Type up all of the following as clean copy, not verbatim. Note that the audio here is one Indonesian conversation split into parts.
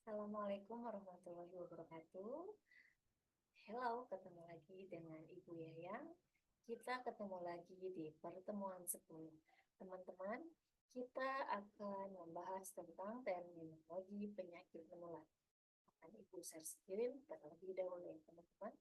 Assalamualaikum warahmatullahi wabarakatuh. Hello, ketemu lagi dengan Ibu Yayang. Kita ketemu lagi di pertemuan 10. Teman-teman, kita akan membahas tentang terminologi penyakit menular. Akan Ibu share screen terlebih dahulu ya, teman-teman.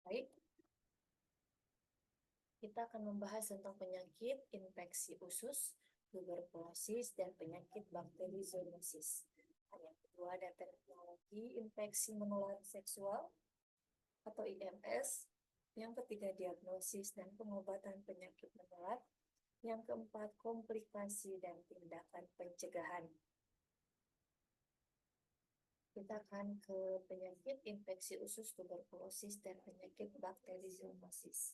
Baik, kita akan membahas tentang penyakit infeksi usus, tuberkulosis, dan penyakit bakteri zoonosis. Yang kedua ada terminologi infeksi menular seksual atau IMS. Yang ketiga diagnosis dan pengobatan penyakit menular. Yang keempat komplikasi dan tindakan pencegahan. Kita akan ke penyakit infeksi usus, tuberkulosis, dan penyakit bakteri zoonosis.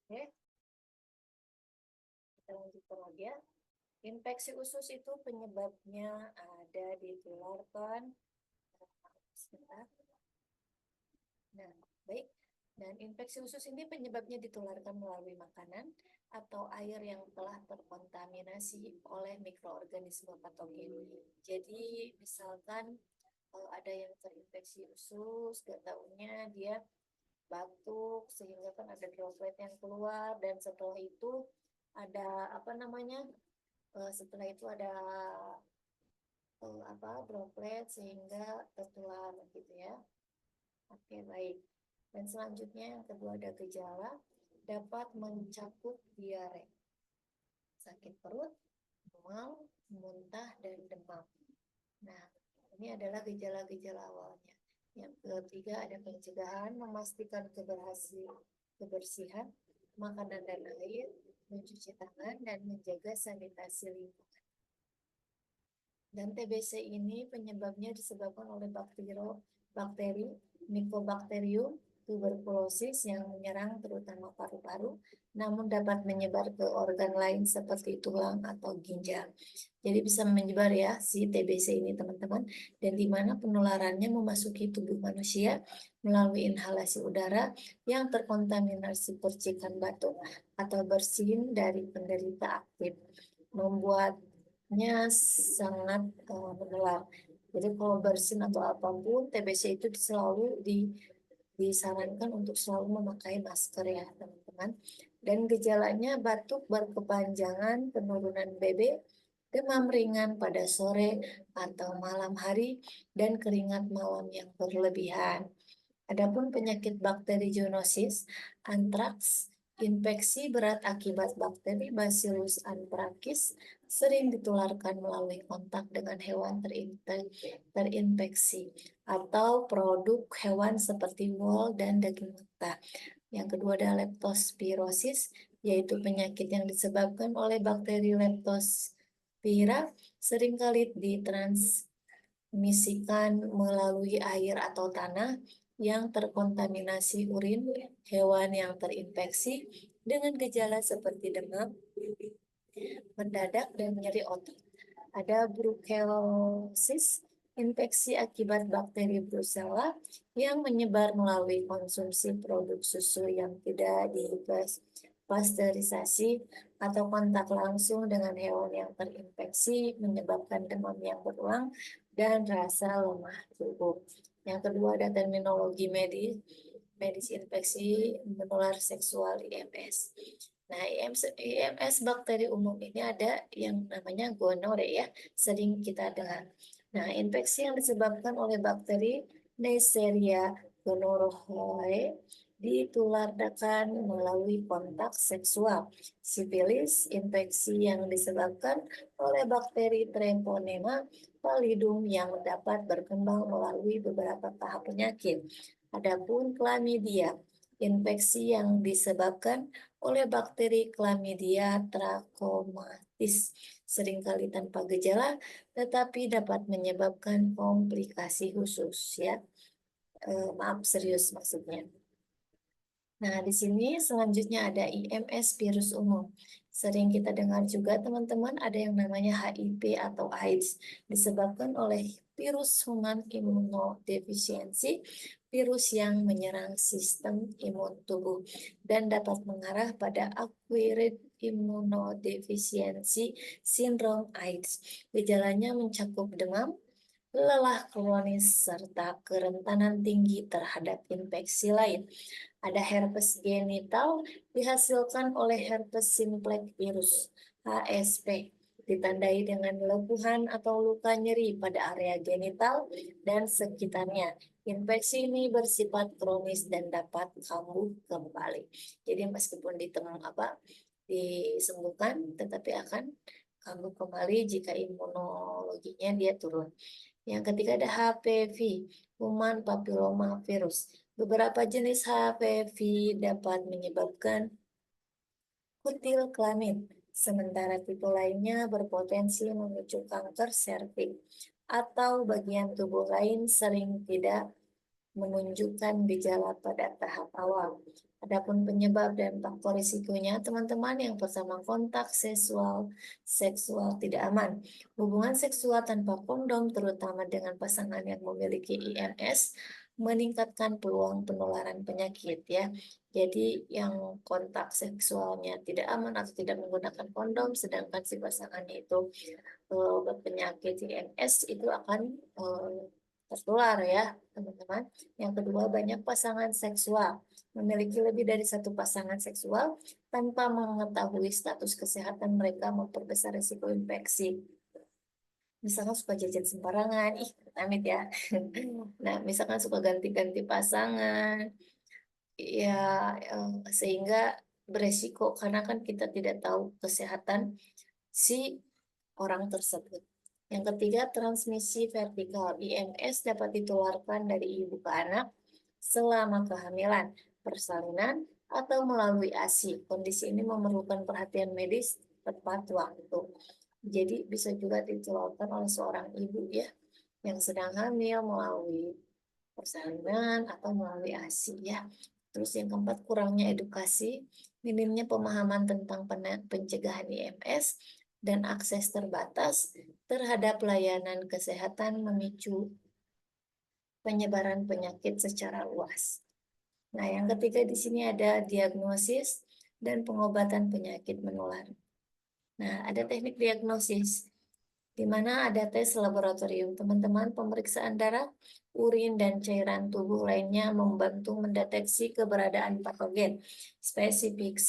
Oke, kita lanjutkan lagi ya. Infeksi usus itu penyebabnya ada ditularkan. Sebentar. Nah, baik. Dan infeksi usus ini penyebabnya ditularkan melalui makanan atau air yang telah terkontaminasi oleh mikroorganisme patogen. Jadi, misalkan kalau ada yang terinfeksi usus, gak taunya dia batuk sehingga kan ada droplet yang keluar, dan setelah itu ada setelah itu ada droplet sehingga tertular gitu ya. Oke, baik. Dan selanjutnya yang kedua ada gejala dapat mencakup diare, sakit perut, mual, muntah, dan demam. Nah, ini adalah gejala-gejala awalnya. Yang ketiga ada pencegahan, memastikan kebersihan makanan dan air, mencuci tangan, dan menjaga sanitasi lingkungan. Dan TBC ini penyebabnya disebabkan oleh bakteri Mycobacterium tuberculosis yang menyerang terutama paru-paru, namun dapat menyebar ke organ lain seperti tulang atau ginjal. Jadi bisa menyebar ya si TBC ini teman-teman, dan di mana penularannya memasuki tubuh manusia melalui inhalasi udara yang terkontaminasi percikan batuk atau bersin dari penderita aktif, membuatnya sangat menular. Jadi kalau bersin atau apapun TBC itu selalu disarankan untuk selalu memakai masker ya teman-teman. Dan gejalanya batuk berkepanjangan, penurunan BB, demam ringan pada sore atau malam hari, dan keringat malam yang berlebihan. Adapun penyakit bakteri zoonosis, antraks, infeksi berat akibat bakteri Bacillus anthracis sering ditularkan melalui kontak dengan hewan terinfeksi atau produk hewan seperti wol dan daging mentah. Yang kedua ada leptospirosis, yaitu penyakit yang disebabkan oleh bakteri Leptospira, seringkali ditransmisikan melalui air atau tanah yang terkontaminasi urin hewan yang terinfeksi dengan gejala seperti demam mendadak dan nyeri otot. Ada brucellosis, infeksi akibat bakteri Brucella yang menyebar melalui konsumsi produk susu yang tidak dipasteurisasi atau kontak langsung dengan hewan yang terinfeksi, menyebabkan demam yang berulang dan rasa lemah tubuh. Yang kedua ada terminologi medis infeksi menular seksual IMS. Nah, IMS bakteri umum ini ada yang namanya gonore ya, sering kita dengar. Nah, infeksi yang disebabkan oleh bakteri Neisseria gonorrhoeae ditularkan melalui kontak seksual. Sifilis, infeksi yang disebabkan oleh bakteri Treponema pallidum yang dapat berkembang melalui beberapa tahap penyakit. Adapun chlamydia, infeksi yang disebabkan oleh bakteri Chlamydia trachomatis, seringkali tanpa gejala, tetapi dapat menyebabkan komplikasi khusus ya. Maaf, serius maksudnya. Nah, di sini selanjutnya ada IMS virus umum. Sering kita dengar juga teman-teman ada yang namanya HIV atau AIDS disebabkan oleh virus human imunodefisiensi, virus yang menyerang sistem imun tubuh dan dapat mengarah pada acquired immunodeficiency syndrome AIDS. Gejalanya mencakup demam, lelah kronis, serta kerentanan tinggi terhadap infeksi lain. Ada herpes genital dihasilkan oleh herpes simplex virus (HSV), ditandai dengan lepuhan atau luka nyeri pada area genital dan sekitarnya. Infeksi ini bersifat kronis dan dapat kambuh kembali. Jadi meskipun disembuhkan, tetapi akan kambuh kembali jika imunologinya dia turun. Yang ketiga ada HPV, Human Papilloma Virus. Beberapa jenis HPV dapat menyebabkan kutil kelamin, sementara tipe lainnya berpotensi memicu kanker serviks atau bagian tubuh lain sering tidak menunjukkan gejala pada tahap awal. Adapun penyebab dan faktor risikonya, teman-teman, yang pertama kontak seksual tidak aman. Hubungan seksual tanpa kondom, terutama dengan pasangan yang memiliki IMS, meningkatkan peluang penularan penyakit ya. Jadi yang kontak seksualnya tidak aman atau tidak menggunakan kondom, sedangkan si pasangannya itu berpenyakit IMS, itu akan tertular ya teman-teman. Yang kedua, banyak pasangan seksual. Memiliki lebih dari satu pasangan seksual tanpa mengetahui status kesehatan mereka memperbesar risiko infeksi. Misalkan suka jajan sembarangan, amit ya. Nah, misalkan suka ganti-ganti pasangan, ya sehingga beresiko karena kan kita tidak tahu kesehatan si orang tersebut. Yang ketiga, transmisi vertikal. IMS dapat ditularkan dari ibu ke anak selama kehamilan, persalinan, atau melalui ASI. Kondisi ini memerlukan perhatian medis tepat waktu. Jadi bisa juga ditularkan oleh seorang ibu ya yang sedang hamil melalui persalinan atau melalui ASI ya. Terus yang keempat, kurangnya edukasi, minimnya pemahaman tentang pencegahan IMS, dan akses terbatas terhadap layanan kesehatan memicu penyebaran penyakit secara luas. Nah, yang ketiga di sini ada diagnosis dan pengobatan penyakit menular. Nah, ada teknik diagnosis di mana ada tes laboratorium. Teman-teman, pemeriksaan darah, urin, dan cairan tubuh lainnya membantu mendeteksi keberadaan patogen spesifik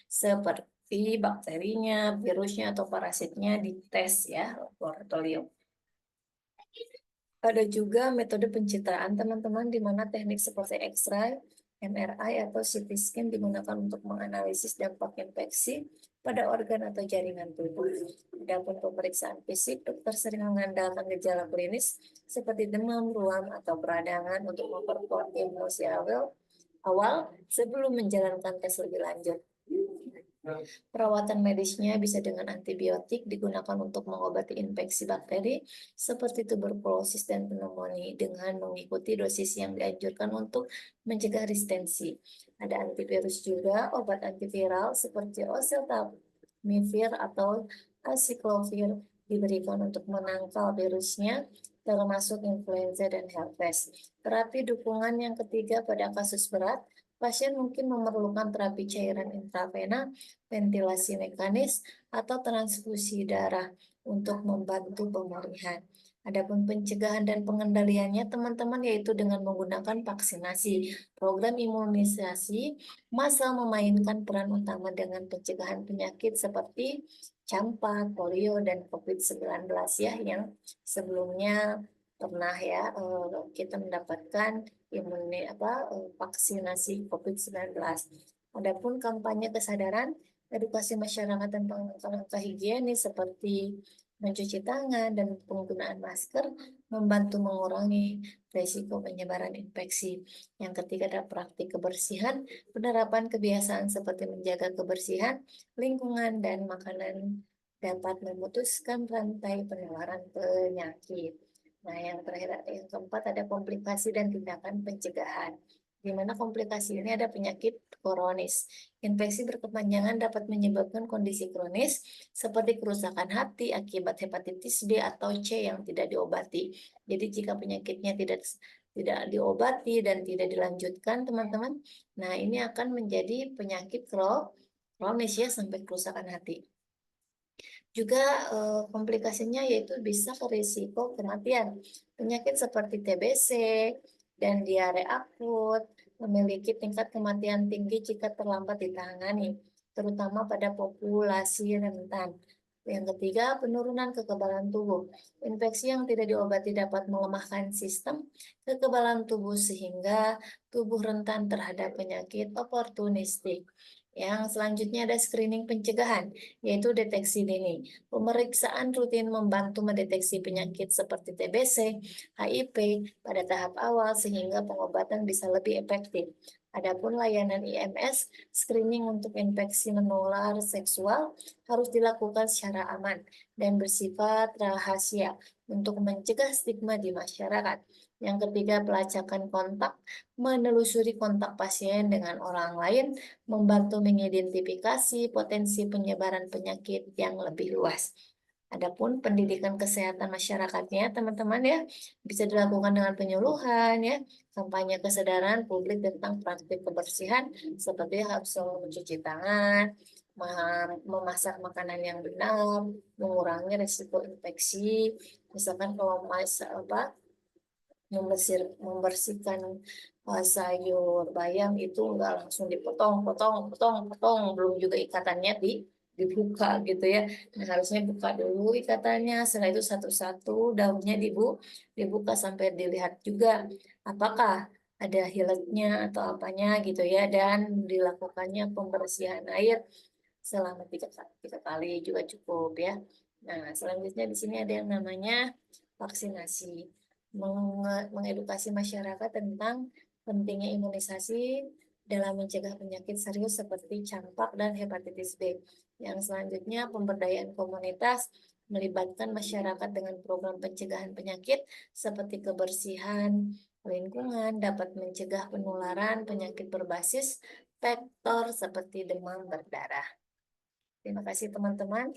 seperti bakterinya, virusnya, atau parasitnya di tes ya laboratorium. Ada juga metode pencitraan teman-teman di mana teknik seperti X-ray, MRI, atau CT scan digunakan untuk menganalisis dampak infeksi pada organ atau jaringan tubuh. Adapun pemeriksaan fisik, dokter sering mengandalkan gejala klinis seperti demam, ruam, atau peradangan untuk memperkuat diagnosis awal sebelum menjalankan tes lebih lanjut. Perawatan medisnya bisa dengan antibiotik digunakan untuk mengobati infeksi bakteri seperti tuberkulosis dan pneumonia dengan mengikuti dosis yang dianjurkan untuk mencegah resistensi. Ada antivirus juga, obat antiviral seperti oseltamivir atau acyclovir diberikan untuk menangkal virusnya termasuk influenza dan herpes. Terapi dukungan yang ketiga pada kasus berat, pasien mungkin memerlukan terapi cairan intravena, ventilasi mekanis, atau transfusi darah untuk membantu pemulihan. Adapun pencegahan dan pengendaliannya teman-teman yaitu dengan menggunakan vaksinasi. Program imunisasi massal memainkan peran utama dengan pencegahan penyakit seperti campak, polio, dan COVID-19 ya yang sebelumnya pernah ya kita mendapatkan vaksinasi COVID-19. Adapun kampanye kesadaran, edukasi masyarakat tentang langkah-langkah higienis seperti Mencuci tangan dan penggunaan masker membantu mengurangi risiko penyebaran infeksi. Yang ketiga adalah praktik kebersihan, penerapan kebiasaan seperti menjaga kebersihan, lingkungan, dan makanan dapat memutuskan rantai penularan penyakit. Nah, yang terakhir, yang keempat ada komplikasi dan tindakan pencegahan. Di mana komplikasi ini ada penyakit kronis. Infeksi berkepanjangan dapat menyebabkan kondisi kronis seperti kerusakan hati akibat hepatitis B atau C yang tidak diobati. Jadi jika penyakitnya tidak diobati dan tidak dilanjutkan, teman-teman, nah ini akan menjadi penyakit kronis ya sampai kerusakan hati. Juga komplikasinya yaitu bisa berisiko kematian. Penyakit seperti TBC dan diare akut memiliki tingkat kematian tinggi jika terlambat ditangani, terutama pada populasi rentan. Yang ketiga, penurunan kekebalan tubuh. Infeksi yang tidak diobati dapat melemahkan sistem kekebalan tubuh sehingga tubuh rentan terhadap penyakit oportunistik. Yang selanjutnya ada screening pencegahan, yaitu deteksi dini. Pemeriksaan rutin membantu mendeteksi penyakit seperti TBC, HIV pada tahap awal sehingga pengobatan bisa lebih efektif. Adapun layanan IMS, screening untuk infeksi menular seksual harus dilakukan secara aman dan bersifat rahasia untuk mencegah stigma di masyarakat. Yang ketiga, pelacakan kontak, menelusuri kontak pasien dengan orang lain membantu mengidentifikasi potensi penyebaran penyakit yang lebih luas. Adapun pendidikan kesehatan masyarakatnya, teman-teman ya, bisa dilakukan dengan penyuluhan ya, kampanye kesadaran publik tentang praktik kebersihan seperti harus selalu mencuci tangan, memasak makanan yang benar, mengurangi risiko infeksi, misalkan kalau membersihkan sayur bayam itu enggak langsung potong, belum juga ikatannya dibuka gitu ya. Nah, harusnya buka dulu ikatannya, setelah itu satu-satu daunnya dibuka sampai dilihat juga apakah ada hileknya atau apanya gitu ya, dan dilakukannya pembersihan air selama tiga kali juga cukup ya. Nah, selanjutnya di sini ada yang namanya vaksinasi, mengedukasi masyarakat tentang pentingnya imunisasi dalam mencegah penyakit serius seperti campak dan hepatitis B. Yang selanjutnya pemberdayaan komunitas melibatkan masyarakat dengan program pencegahan penyakit seperti kebersihan lingkungan dapat mencegah penularan penyakit berbasis vektor seperti demam berdarah. Terima kasih teman-teman.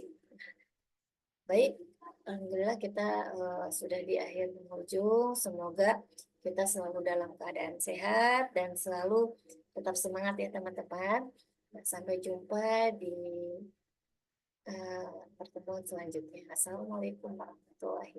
Baik, alhamdulillah kita sudah di akhir penghujung. Semoga kita selalu dalam keadaan sehat dan selalu tetap semangat ya teman-teman. Nah, sampai jumpa di pertemuan selanjutnya. Assalamualaikum warahmatullahi